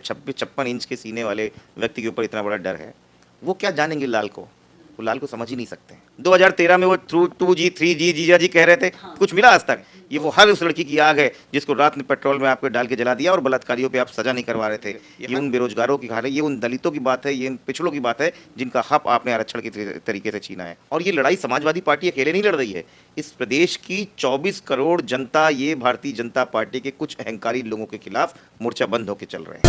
56-56 inch के सीने वाले व्यक्ति के ऊपर इतना बड़ा डर है, वो क्या जानेंगे लाल को? वो लाल को समझ ही नहीं सकते हैं। 2013 में वो 2G 3G जीजा जी कह रहे थे, कुछ मिला आज तक? ये वो हर उस लड़की की आग है जिसको रात में पेट्रोल में आपको डाल के जला दिया और बलात्कारियों पे आप सजा नहीं करवा रहे थे। ये उन बेरोजगारों की हाल है, ये उन दलितों की बात है, ये इन पिछड़ों की बात है जिनका हक आपने आरक्षण के तरीके से छीना है। और ये लड़ाई समाजवादी पार्टी अकेले नहीं लड़ रही है, इस प्रदेश की 24 करोड़ जनता, ये भारतीय जनता पार्टी के कुछ अहंकारी लोगों के खिलाफ मोर्चा बंद होकर चल रहे हैं।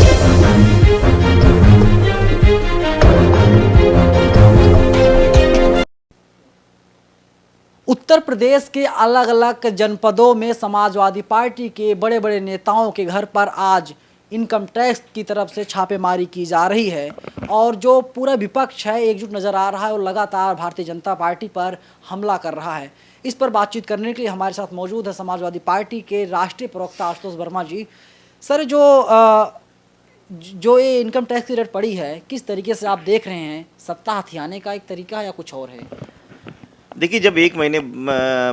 उत्तर प्रदेश के अलग अलग जनपदों में समाजवादी पार्टी के बड़े बड़े नेताओं के घर पर आज इनकम टैक्स की तरफ से छापेमारी की जा रही है और जो पूरा विपक्ष है एकजुट नज़र आ रहा है और लगातार भारतीय जनता पार्टी पर हमला कर रहा है। इस पर बातचीत करने के लिए हमारे साथ मौजूद है समाजवादी पार्टी के राष्ट्रीय प्रवक्ता आशुतोष वर्मा जी। सर, जो ये इनकम टैक्स की रेट पड़ी है, किस तरीके से आप देख रहे हैं? सत्ता हथियाने का एक तरीका है या कुछ और है? देखिए, जब 1 महीने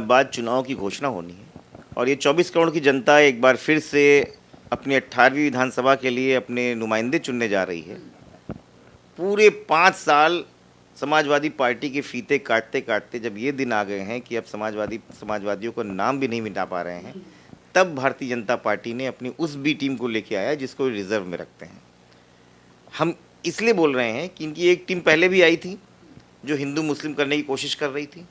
बाद चुनाव की घोषणा होनी है और ये 24 करोड़ की जनता एक बार फिर से अपनी 18वीं विधानसभा के लिए अपने नुमाइंदे चुनने जा रही है, पूरे 5 साल समाजवादी पार्टी के फीते काटते काटते जब ये दिन आ गए हैं कि अब समाजवादियों को नाम भी नहीं मिटा पा रहे हैं, तब भारतीय जनता पार्टी ने अपनी उस बी टीम को लेके आया जिसको रिजर्व में रखते हैं। हम इसलिए बोल रहे हैं कि इनकी एक टीम पहले भी आई थी जो हिंदू मुस्लिम करने की कोशिश कर रही थी,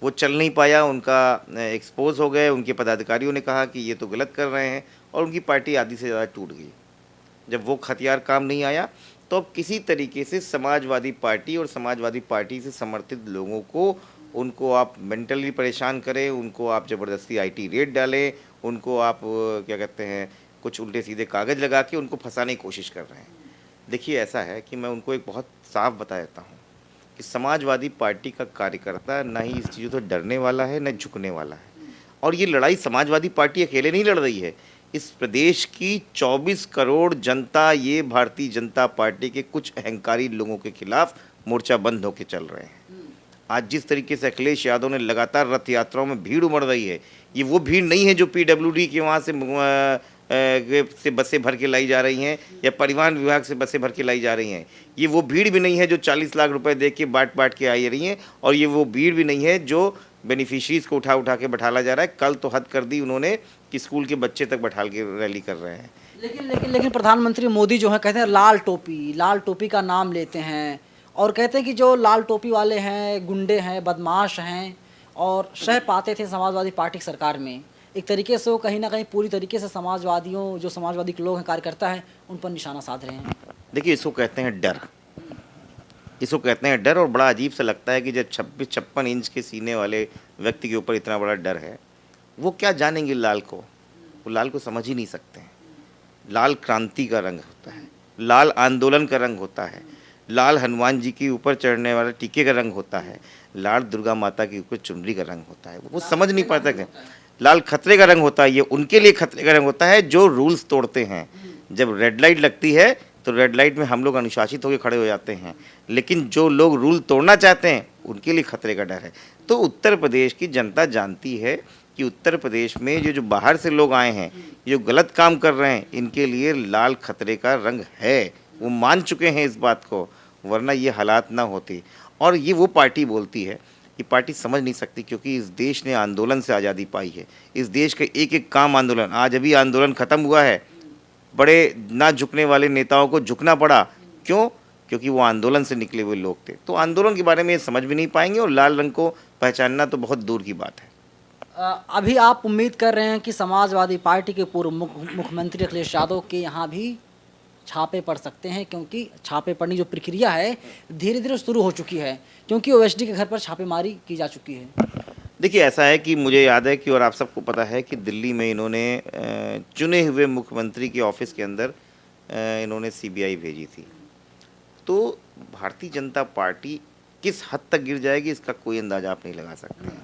वो चल नहीं पाया, उनका एक्सपोज हो गए, उनके पदाधिकारियों ने कहा कि ये तो गलत कर रहे हैं और उनकी पार्टी आधी से ज़्यादा टूट गई। जब वो हथियार काम नहीं आया तो अब किसी तरीके से समाजवादी पार्टी और समाजवादी पार्टी से समर्थित लोगों को, उनको आप मेंटली परेशान करें, उनको आप ज़बरदस्ती IT रेड डालें, उनको आप क्या कहते हैं कुछ उल्टे सीधे कागज़ लगा के उनको फंसाने की कोशिश कर रहे हैं। देखिए, ऐसा है कि मैं उनको एक बहुत साफ बता देता हूँ कि समाजवादी पार्टी का कार्यकर्ता ना ही इस चीज़ों से डरने वाला है, न झुकने वाला है। और ये लड़ाई समाजवादी पार्टी अकेले नहीं लड़ रही है, इस प्रदेश की 24 करोड़ जनता, ये भारतीय जनता पार्टी के कुछ अहंकारी लोगों के खिलाफ मोर्चा बंद होकर चल रहे हैं। आज जिस तरीके से अखिलेश यादव ने लगातार रथ यात्राओं में भीड़ उमड़ रही है, ये वो भीड़ नहीं है जो PWD के वहाँ से बसें भर के लाई जा रही हैं या परिवहन विभाग से बसें भर के लाई जा रही हैं। ये वो भीड़ भी नहीं है जो 40 लाख रुपए दे के बांट के आई रही हैं, और ये वो भीड़ भी नहीं है जो बेनिफिशरीज को उठा के बैठाला जा रहा है। कल तो हद कर दी उन्होंने कि स्कूल के बच्चे तक बैठाल के रैली कर रहे हैं। लेकिन प्रधानमंत्री मोदी जो है कहते हैं लाल टोपी का नाम लेते हैं और कहते हैं कि जो लाल टोपी वाले हैं गुंडे हैं, बदमाश हैं और सह पाते थे समाजवादी पार्टी की सरकार में। एक तरीके से वो कहीं ना कहीं पूरी तरीके से समाजवादी के लोग हैं, कार्यकर्ता हैं, उन पर निशाना साध रहे हैं। देखिए, इसको कहते हैं डर, इसको कहते हैं डर। और बड़ा अजीब सा लगता है कि जब 56 इंच के सीने वाले व्यक्ति के ऊपर इतना बड़ा डर है, वो क्या जानेंगे लाल को? वो लाल को समझ ही नहीं सकते हैं। लाल क्रांति का रंग होता है, लाल आंदोलन का रंग होता है, लाल हनुमान जी के ऊपर चढ़ने वाले टीके का रंग होता है, लाल दुर्गा माता के ऊपर चुनरी का रंग होता है। वो समझ नहीं पाता कि लाल खतरे का रंग होता है। ये उनके लिए खतरे का रंग होता है जो रूल्स तोड़ते हैं। जब रेड लाइट लगती है तो रेड लाइट में हम लोग अनुशासित होकर खड़े हो जाते हैं, लेकिन जो लोग रूल तोड़ना चाहते हैं उनके लिए खतरे का डर है। तो उत्तर प्रदेश की जनता जानती है कि उत्तर प्रदेश में जो बाहर से लोग आए हैं, जो गलत काम कर रहे हैं, इनके लिए लाल खतरे का रंग है। वो मान चुके हैं इस बात को, वरना ये हालात ना होती। और ये वो पार्टी बोलती है, ये पार्टी समझ नहीं सकती, क्योंकि इस देश ने आंदोलन से आज़ादी पाई है। इस देश का एक एक काम आंदोलन, आज अभी आंदोलन ख़त्म हुआ है, बड़े ना झुकने वाले नेताओं को झुकना पड़ा। क्यों? क्योंकि वो आंदोलन से निकले हुए लोग थे। तो आंदोलन के बारे में ये समझ भी नहीं पाएंगे और लाल रंग को पहचानना तो बहुत दूर की बात है। अभी आप उम्मीद कर रहे हैं कि समाजवादी पार्टी के पूर्व मुख्यमंत्री अखिलेश यादव के यहाँ भी छापे पड़ सकते हैं, क्योंकि छापे पड़ने जो प्रक्रिया है धीरे धीरे शुरू हो चुकी है, क्योंकि ओवैसी के घर पर छापेमारी की जा चुकी है। देखिए, ऐसा है कि मुझे याद है कि, और आप सबको पता है कि दिल्ली में इन्होंने चुने हुए मुख्यमंत्री के ऑफिस के अंदर इन्होंने CBI भेजी थी। तो भारतीय जनता पार्टी किस हद तक गिर जाएगी इसका कोई अंदाज़ा आप नहीं लगा सकते हैं।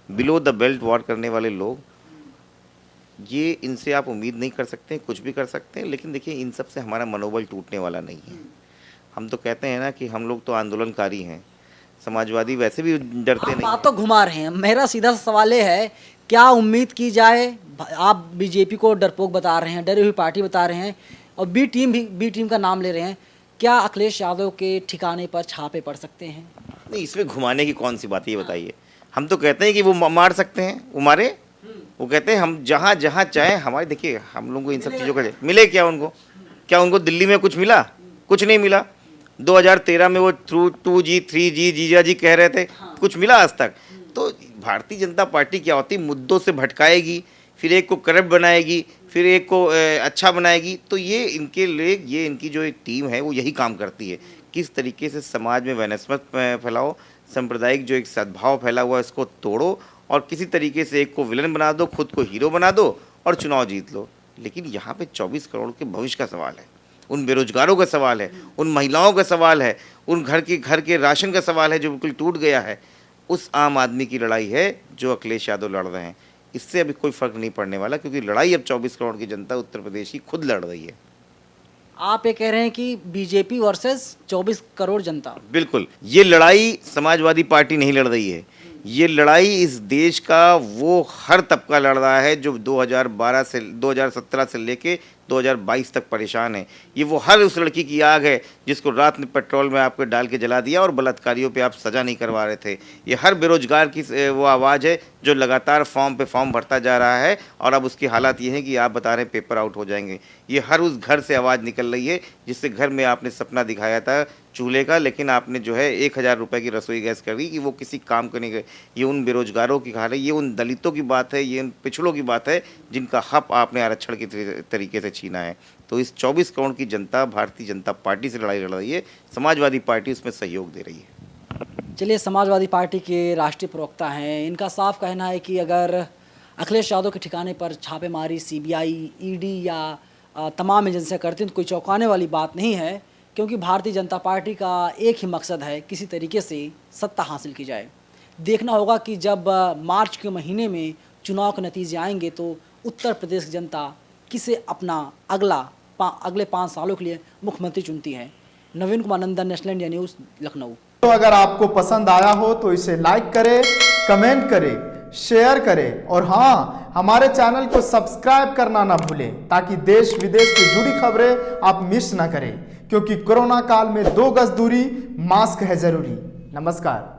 बिलो द बेल्ट वॉर करने वाले लोग, ये इनसे आप उम्मीद नहीं कर सकते, कुछ भी कर सकते हैं। लेकिन देखिए, इन सब से हमारा मनोबल टूटने वाला नहीं है। हम तो कहते हैं ना कि हम लोग तो आंदोलनकारी हैं, समाजवादी वैसे भी डरते नहीं। आप तो घुमा रहे हैं। मेरा सीधा सा सवाल ये है, क्या उम्मीद की जाए? आप बीजेपी को डरपोक बता रहे हैं, डरी हुई पार्टी बता रहे हैं, और बी टीम का नाम ले रहे हैं, क्या अखिलेश यादव के ठिकाने पर छापे पड़ सकते हैं? नहीं, इसमें घुमाने की कौन सी बात है ये बताइए। हम तो कहते हैं कि वो मार सकते हैं, वो मारे। वो कहते हैं हम जहाँ जहाँ चाहें हमारे, देखिए हम लोगों को इन सब चीज़ों का मिले क्या उनको? क्या उनको दिल्ली में कुछ मिला? कुछ नहीं मिला। 2013 में वो 2G 3G जीजा जी कह रहे थे, कुछ मिला आज तक? तो भारतीय जनता पार्टी क्या होती, मुद्दों से भटकाएगी, फिर एक को करप्ट बनाएगी, फिर एक को अच्छा बनाएगी। तो ये इनके लिए, ये इनकी जो एक टीम है वो यही काम करती है, किस तरीके से समाज में वैनस्पत फैलाओ, सांप्रदायिक जो एक सद्भाव फैला हुआ है इसको तोड़ो, और किसी तरीके से एक को विलन बना दो, खुद को हीरो बना दो और चुनाव जीत लो। लेकिन यहाँ पे 24 करोड़ के भविष्य का सवाल है, उन बेरोजगारों का सवाल है, उन महिलाओं का सवाल है, उन घर के राशन का सवाल है जो बिल्कुल टूट गया है। उस आम आदमी की लड़ाई है जो अखिलेश यादव लड़ रहे हैं। इससे अभी कोई फर्क नहीं पड़ने वाला, क्योंकि लड़ाई अब 24 करोड़ की जनता उत्तर प्रदेश की खुद लड़ रही है। आप ये कह रहे हैं कि बीजेपी वर्सेस 24 करोड़ जनता? बिल्कुल, ये लड़ाई समाजवादी पार्टी नहीं लड़ रही है, ये लड़ाई इस देश का वो हर तबका लड़ रहा है जो 2017 से लेके 2022 तक परेशान है। ये वो हर उस लड़की की आग है जिसको रात में पेट्रोल में आपको डाल के जला दिया और बलात्कारियों पे आप सज़ा नहीं करवा रहे थे। ये हर बेरोजगार की वो आवाज़ है जो लगातार फॉर्म पे फॉर्म भरता जा रहा है और अब उसकी हालत ये है कि आप बता रहे हैं पेपर आउट हो जाएंगे। ये हर उस घर से आवाज़ निकल रही है जिससे घर में आपने सपना दिखाया था चूल्हे का, लेकिन आपने जो है 1000 रुपये की रसोई गैस कर दी कि वो किसी काम करने गए। ये उन बेरोजगारों की हाल है, ये उन दलितों की बात है, ये उन पिछड़ों की बात है जिनका हक आपने आरक्षण के तरीके से छीना है। तो इस 24 करोड़ की जनता भारतीय जनता पार्टी से लड़ाई लड़ रही है, समाजवादी पार्टी उसमें सहयोग दे रही है। चलिए, समाजवादी पार्टी के राष्ट्रीय प्रवक्ता हैं, इनका साफ कहना है कि अगर अखिलेश यादव के ठिकाने पर छापेमारी सीबीआई, ईडी या तमाम एजेंसियां करती हैं तो कोई चौंकाने वाली बात नहीं है, क्योंकि भारतीय जनता पार्टी का एक ही मकसद है, किसी तरीके से सत्ता हासिल की जाए। देखना होगा कि जब मार्च के महीने में चुनाव के नतीजे आएंगे तो उत्तर प्रदेश की जनता किसे अपना अगले 5 सालों के लिए मुख्यमंत्री चुनती है। नवीन कुमार नंदन, नेशनल इंडिया न्यूज़, लखनऊ। तो अगर आपको पसंद आया हो तो इसे लाइक करें, कमेंट करें, शेयर करें और हाँ, हमारे चैनल को सब्सक्राइब करना ना भूलें ताकि देश विदेश से जुड़ी खबरें आप मिस ना करें, क्योंकि कोरोना काल में 2 गज दूरी, मास्क है जरूरी। नमस्कार।